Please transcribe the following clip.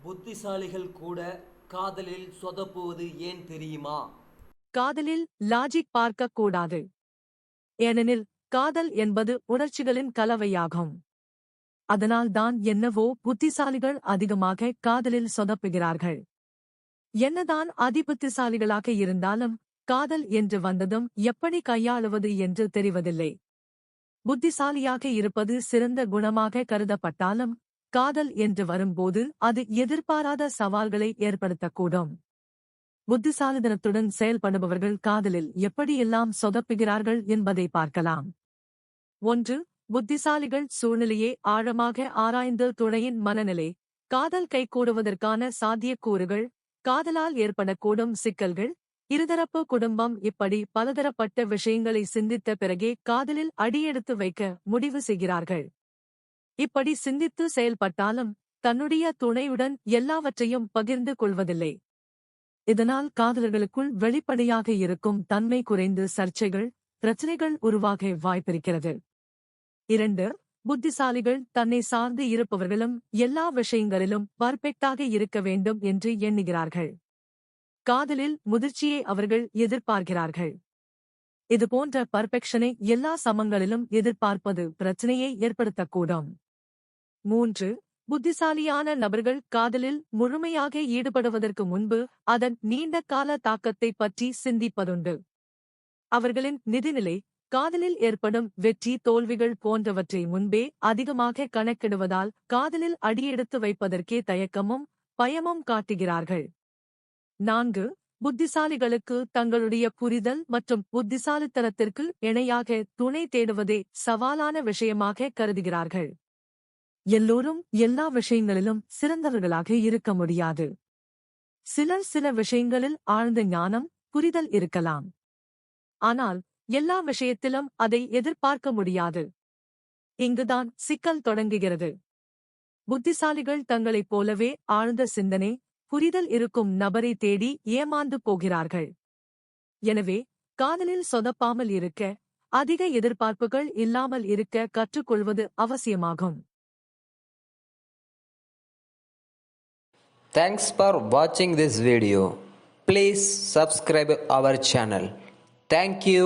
புத்திசாலிகள் கூட காதலில் சொதப்புவது ஏன் தெரியுமா? காதலில் லாஜிக் பார்க்க கூடாது. ஏனெனில் காதல் என்பது உணர்ச்சிகளின் கலவையாகும். அதனால்தான் என்னவோ புத்திசாலிகள் அதிகமாக காதலில் சொதப்புகிறார்கள். என்னதான் அதிபுத்திசாலிகளாக இருந்தாலும் காதல் என்று வந்ததும் எப்படி கையாளுவது என்று தெரிவதில்லை. புத்திசாலியாக இருப்பது சிறந்த குணமாக கருதப்பட்டாலும் காதல் என்று வரும்போது அது எதிர்பாராத சவால்களை ஏற்படுத்தக்கூடும். புத்திசாலித்தனத்துடன் செயல்படுபவர்கள் காதலில் எப்படியெல்லாம் சொதப்புகிறார்கள் என்பதை பார்க்கலாம். 1. புத்திசாலிகள் சூழ்நிலையை ஆழமாக ஆராய்ந்து துணையின் மனநிலை, காதல் கைகூடுவதற்கான சாத்தியக்கூறுகள், காதலால் ஏற்படக்கூடும் சிக்கல்கள், இருதரப்பு குடும்பம் இப்படி பலதரப்பட்ட விஷயங்களை சிந்தித்த பிறகே காதலில் அடியெடுத்து வைக்க முடிவு செய்கிறார்கள். இப்படி சிந்தித்து செயல்பட்டாலும் தன்னுடைய துணையுடன் எல்லாவற்றையும் பகிர்ந்து கொள்வதில்லை. இதனால் காதலர்களுக்குள் வெளிப்படையாக இருக்கும் தன்மை குறைந்து சர்ச்சைகள், பிரச்சனைகள் உருவாக வாய்ப்பிருக்கிறது. 2. புத்திசாலிகள் தன்னை சார்ந்து இருப்பவர்களும் எல்லா விஷயங்களிலும் பர்ஃபெக்டாக இருக்க வேண்டும் என்று எண்ணுகிறார்கள். காதலில் முதிர்ச்சியை அவர்கள் எதிர்பார்க்கிறார்கள். இதுபோன்ற பர்ஃபெக்ஷனை எல்லா சமங்களிலும் எதிர்பார்ப்பது பிரச்சனையை ஏற்படுத்தக்கூடும். 3. புத்திசாலியான நபர்கள் காதலில் முழுமையாக ஈடுபடுவதற்கு முன்பு அதன் நீண்ட கால தாக்கத்தை பற்றி சிந்திப்பதுண்டு. அவர்களின் நிதிநிலை, காதலில் ஏற்படும் வெற்றி தோல்விகள் போன்றவற்றை முன்பே அதிகமாக கணக்கிடுவதால் காதலில் அடியெடுத்து வைப்பதற்கே தயக்கமும் பயமும் காட்டுகிறார்கள். 4. புத்திசாலிகளுக்கு தங்களுடைய புரிதல் மற்றும் புத்திசாலித்தனத்திற்கு இணையாக துணை தேடுவதே சவாலான விஷயமாக கருதுகிறார்கள். எல்லோரும் எல்லா விஷயங்களிலும் சிறந்தவர்களாக இருக்க முடியாது. சிலர் சில விஷயங்களில் ஆழ்ந்த ஞானம், புரிதல் இருக்கலாம். ஆனால் எல்லா விஷயத்திலும் அதை எதிர்பார்க்க முடியாது. இங்குதான் சிக்கல் தொடங்குகிறது. புத்திசாலிகள் தங்களைப் போலவே ஆழ்ந்த சிந்தனை, புரிதல் இருக்கும் நபரை தேடி ஏமாந்து போகிறார்கள். எனவே காதலில் சொதப்பாமல் இருக்க, அதிக எதிர்பார்ப்புகள் இல்லாமல் இருக்க கற்றுக்கொள்வது அவசியமாகும். Thanks for watching this video. Please subscribe our channel. Thank you.